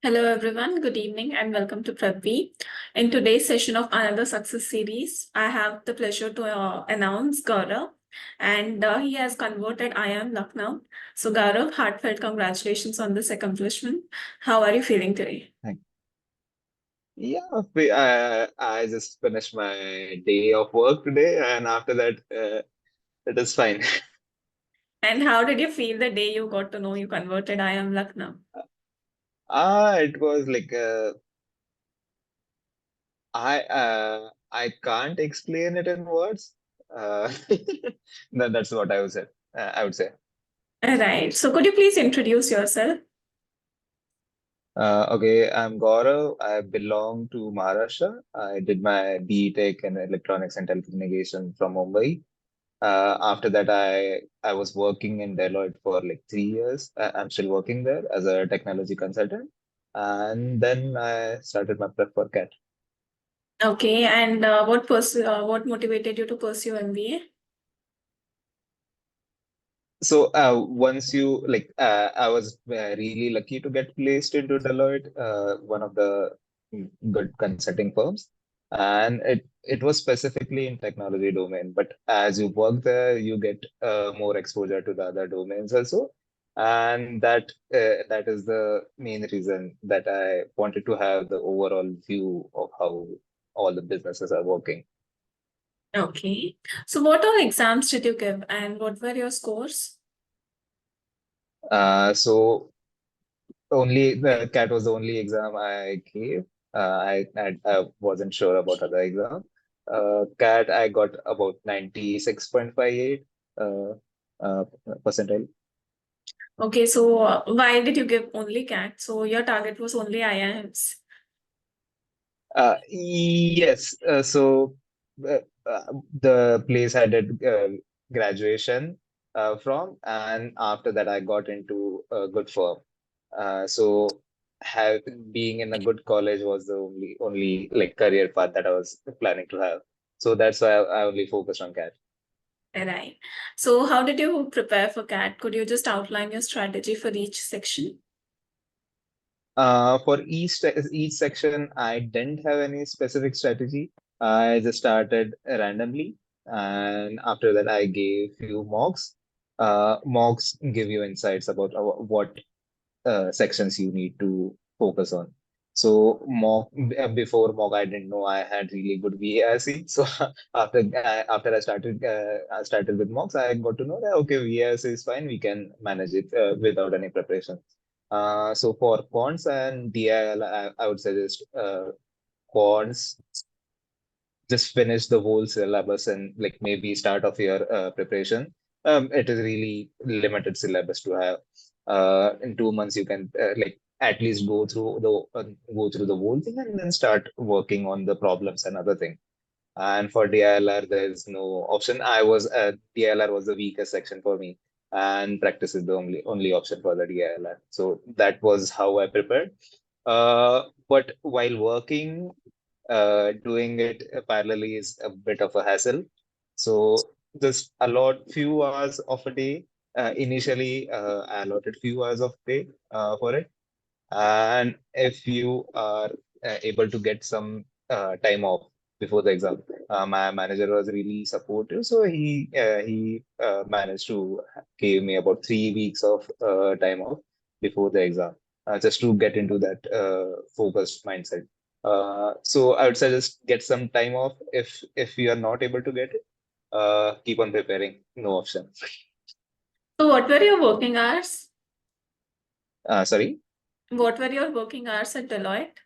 Hello, everyone. Good evening and welcome to PrepBee. In today's session of another success series, I have the pleasure to announce Gaurav, and he has converted IIM Lucknow. So, Gaurav, heartfelt congratulations on this accomplishment. How are you feeling today? Thank- Yeah, I just finished my day of work today, and after that, it is fine. And how did you feel the day you got to know you converted IIM Lucknow? It was like I can't explain it in words. Uh, that's what I would say. I would say. Right. So, could you please introduce yourself? Okay, I'm Gaurav. I belong to Maharashtra. I did my B.Tech in Electronics and Telecommunication from Mumbai. After that, I was working in Deloitte for like 3 years. I'm still working there as a technology consultant, and then I started my prep for CAT. Okay. And what motivated you to pursue MBA? So once you like, I was really lucky to get placed into Deloitte, one of the good consulting firms, and it was specifically in technology domain. But as you work there, you get more exposure to the other domains also, and that is the main reason that I wanted to have the overall view of how all the businesses are working. Okay. So, what all exams did you give and what were your scores? So only the CAT was the only exam I gave. I wasn't sure about other exam. CAT I got about 96.58 uh, uh, percentile. Okay, so why did you give only CAT? So your target was only IIMs. Yes. So uh, the place I did graduation from, and after that I got into a good firm. So have being in a good college was the only like career path that I was planning to have. So that's why I only focused on CAT. Right. So how did you prepare for CAT? Could you just outline your strategy for each section? For each section, I didn't have any specific strategy. I just started randomly, and after that, I gave few mocks. Mocks give you insights about what sections you need to focus on. So before mock, I didn't know I had really good VARC. So after I started with mocks, I got to know that okay, VARC is fine. We can manage it without any preparation. So for quants and DIL, I would suggest quants just finish the whole syllabus and like maybe start of your preparation. It is really limited syllabus to have. In 2 months, you can like at least go through the whole thing and then start working on the problems and other thing. And for DILR, there is no option. DILR was the weakest section for me, and practice is the only option for the DILR. So that was how I prepared. But while working, doing it parallelly is a bit of a hassle. So just allot few hours of a day. Initially, I allotted few hours of day for it. And if you are able to get some time off before the exam, my manager was really supportive, so he managed to give me about 3 weeks of time off before the exam, just to get into that focused mindset. So I would suggest get some time off if you are not able to get it. Keep on preparing. No option. So what were your working hours? Sorry. What were your working hours at Deloitte?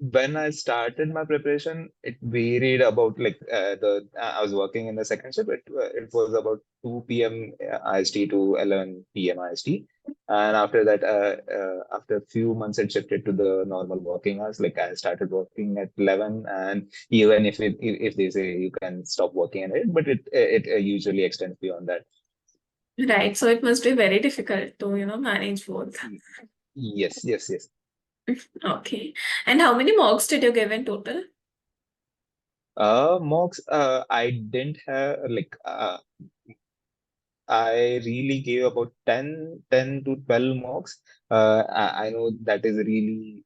When I started my preparation, it varied about like I was working in the second shift. It was about 2 p.m. IST to 11 p.m. IST, and after that, after a few months, it shifted to the normal working hours. Like I started working at 11, and even if they say you can stop working at it, but it usually extends beyond that. Right. So it must be very difficult to, manage both. Yes, yes, yes. Okay. And how many mocks did you give in total? Mocks, I didn't have like I really gave about 10 to 12 mocks. I know that is really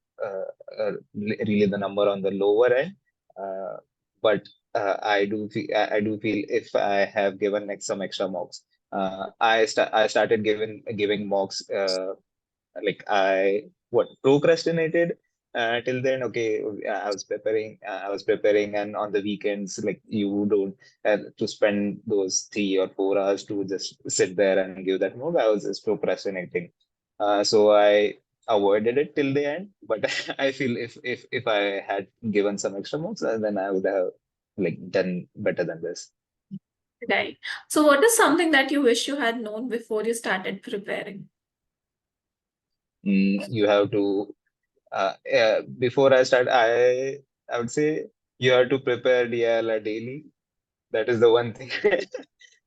the number on the lower end. Uh, but I do feel if I have given some extra mocks, I started giving mocks like I what procrastinated till then. Okay, I was preparing, and on the weekends, like you don't to spend those 3 or 4 hours to just sit there and give that move. I was just procrastinating, so I avoided it till the end. But I feel if I had given some extra moves, then I would have like done better than this. Right. So, what is something that you wish you had known before you started preparing? You have to before I start, I would say you have to prepare DILR daily. That is the one thing.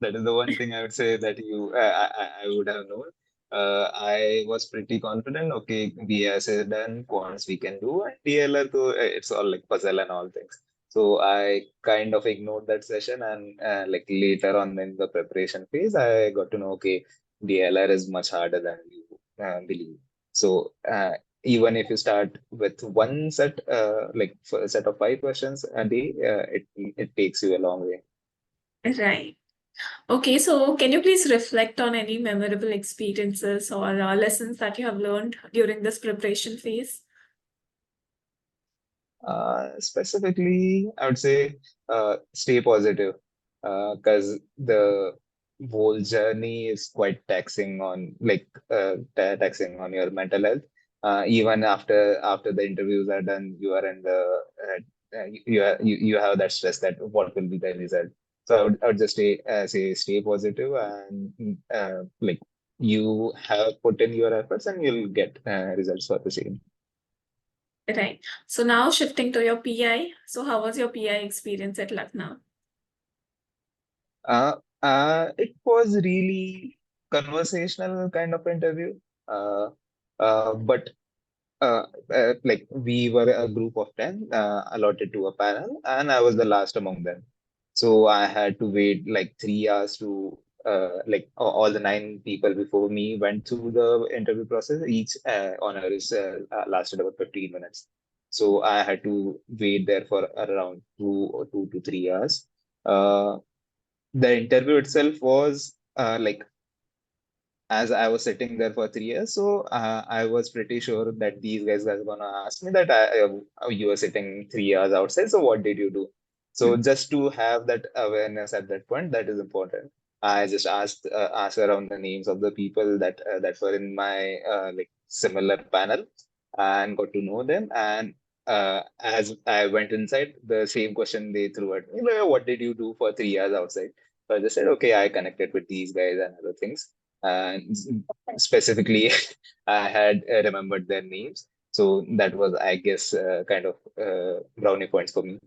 That is the one thing I would say that I would have known. I was pretty confident. Okay, BS is done. Quants we can do, and DLR though it's all like puzzle and all things. So I kind of ignored that session, and like later on in the preparation phase, I got to know okay, DLR is much harder than you believe. So even if you start with one set, like for a set of 5 questions a day, it takes you a long way. Right. Okay, so can you please reflect on any memorable experiences or lessons that you have learned during this preparation phase? Specifically, I would say stay positive because the whole journey is quite taxing on taxing on your mental health. Even after the interviews are done, you are in the you have that stress that what will be the result. So I would just say stay positive and like you have put in your efforts and you'll get results for the same. Right. So now shifting to your PI. So how was your PI experience at Lucknow? It was really conversational kind of interview. Uh, but like we were a group of 10 allotted to a panel, and I was the last among them. So I had to wait like 3 hours to all the 9 people before me went through the interview process. Each honor is lasted about 15 minutes. So I had to wait there for around 2 to 3 hours. Uh, the interview itself was like as I was sitting there for 3 years, so I was pretty sure that these guys are gonna ask me that you were sitting 3 years outside, so what did you do? So just to have that awareness at that point, that is important. I just asked around the names of the people that were in my like similar panel and got to know them. And as I went inside, the same question they threw at me, like, what did you do for 3 years outside? So I just said, okay, I connected with these guys and other things. And specifically, I had remembered their names. So that was, I guess, kind of brownie points for me.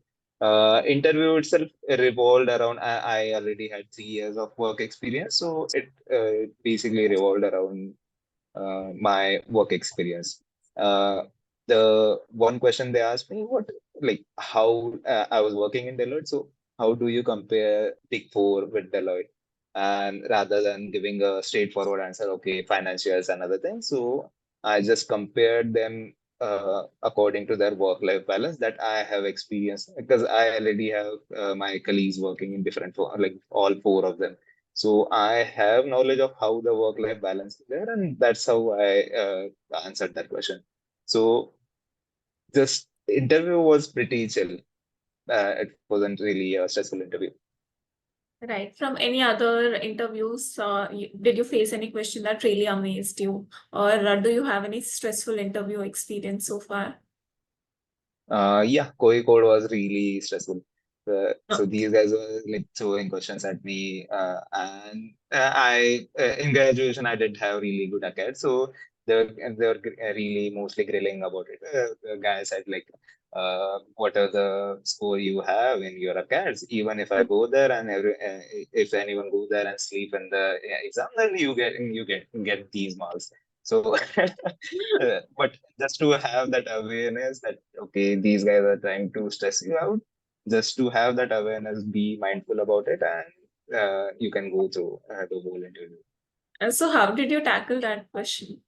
Interview itself revolved around, I already had 3 years of work experience. So it basically revolved around my work experience. Uh, the one question they asked me, like, how I was working in Deloitte. So, how do you compare Big Four with Deloitte? And rather than giving a straightforward answer, okay, financials and other things. So, I just compared them according to their work-life balance that I have experienced because I already have my colleagues working in like all four of them. So I have knowledge of how the work-life balance is there, and that's how I answered that question. So this interview was pretty chill. It wasn't really a stressful interview. Right. From any other interviews, did you face any question that really amazed you? Or do you have any stressful interview experience so far? Yeah, Koi code was really stressful. So Oh, these guys were like throwing questions at me, and I in graduation I did have really good acad, so they were really mostly grilling about it. The guy said like, "What are the score you have in your acads? Even if I go there and if anyone go there and sleep in the exam, then you get these marks." So but just to have that awareness that okay, these guys are trying to stress you out, just to have that awareness, be mindful about it, and you can go through the whole interview. So how did you tackle that question?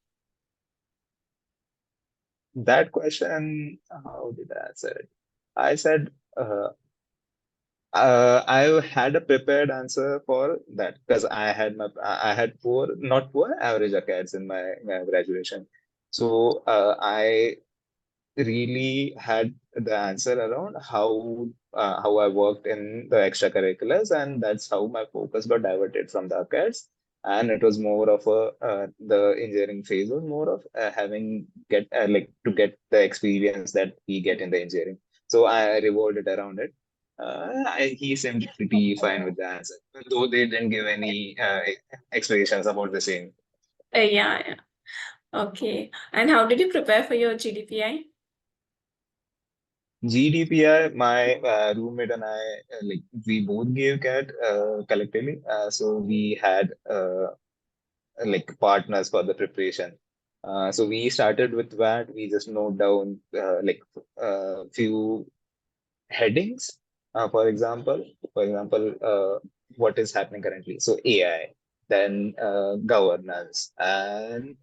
That question, how did I answer it? I said, I had a prepared answer for that because I had poor, not poor, average accounts in my graduation. So I really had the answer around how I worked in the extracurriculars, and that's how my focus got diverted from the academics. And it was more of a the engineering phase was more of having get like to get the experience that we get in the engineering. So I revolved it around it. He seemed pretty fine with the answer, though they didn't give any explanations about the same. Yeah, yeah. Okay. And how did you prepare for your GDPI? GDPR, my roommate and I, like we both gave CAT collectively. So we had like partners for the preparation. So we started with that. We just note down like few headings. For example, what is happening currently? So AI, then governance, and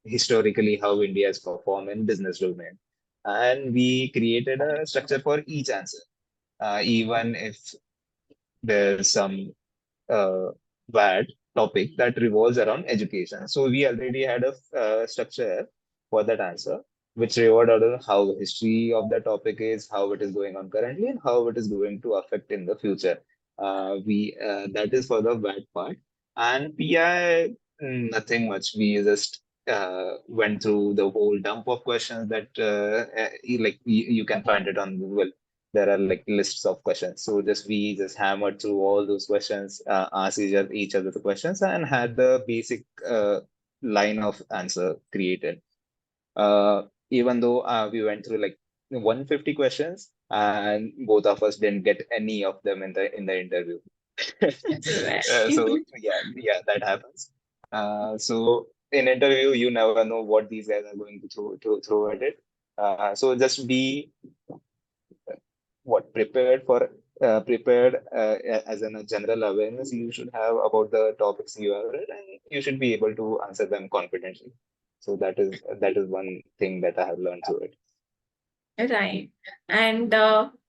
historically how India has performed in business domain. And we created a structure for each answer, even if there's some uh, bad topic that revolves around education. So we already had a structure for that answer, which revolved around how the history of the topic is, how it is going on currently, and how it is going to affect in the future. We That is for the bad part, and PI nothing much. We just went through the whole dump of questions that you can find it on Google. There are like lists of questions. So just we just hammered through all those questions, asked each other the questions, and had the basic line of answer created. Even though we went through like 150 questions, and both of us didn't get any of them in the interview. Right. So yeah, that happens. So in interview, you never know what these guys are going to throw at it. So just be what prepared as in a general awareness you should have about the topics you have read, and you should be able to answer them confidently. So that is one thing that I have learned through it. Right. And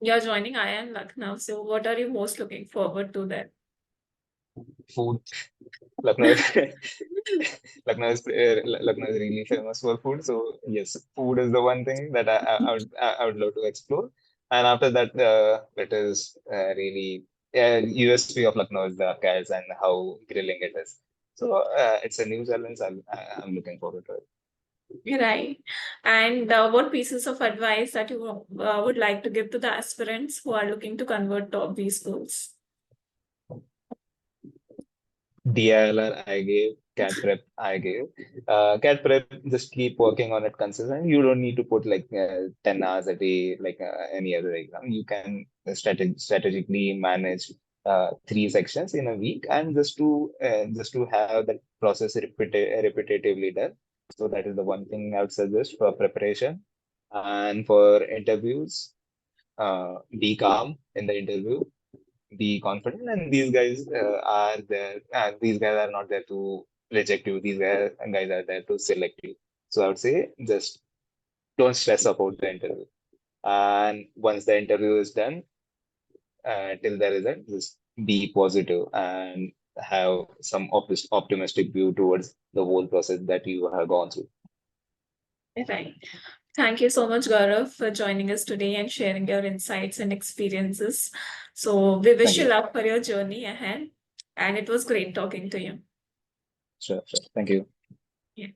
you're joining IIM Lucknow. So what are you most looking forward to there? Food. Lucknow is Lucknow is really famous for food. So yes, food is the one thing that I would love to explore. And after that, it is really USP of Lucknow is the cars and how grilling it is. So it's a new challenge. I'm looking forward to it. Right. And what pieces of advice that you would like to give to the aspirants who are looking to convert to these schools? DILR I gave, CAT prep I gave. CAT prep, just keep working on it consistently. You don't need to put like 10 hours a day like any other exam. You can strategically manage three sections in a week, and just to have that process repetitively done. So that is the one thing I would suggest for preparation. And for interviews, be calm in the interview, be confident, and these guys are there. These guys are not there to reject you. These guys are there to select you. So I would say just don't stress about the interview. And once the interview is done, till the result, just be positive and have some optimistic view towards the whole process that you have gone through. Right. Thank you so much, Gaurav, for joining us today and sharing your insights and experiences. So we Thank wish you you. luck for your journey ahead. And it was great talking to you. Sure, sure. Thank you. Yeah.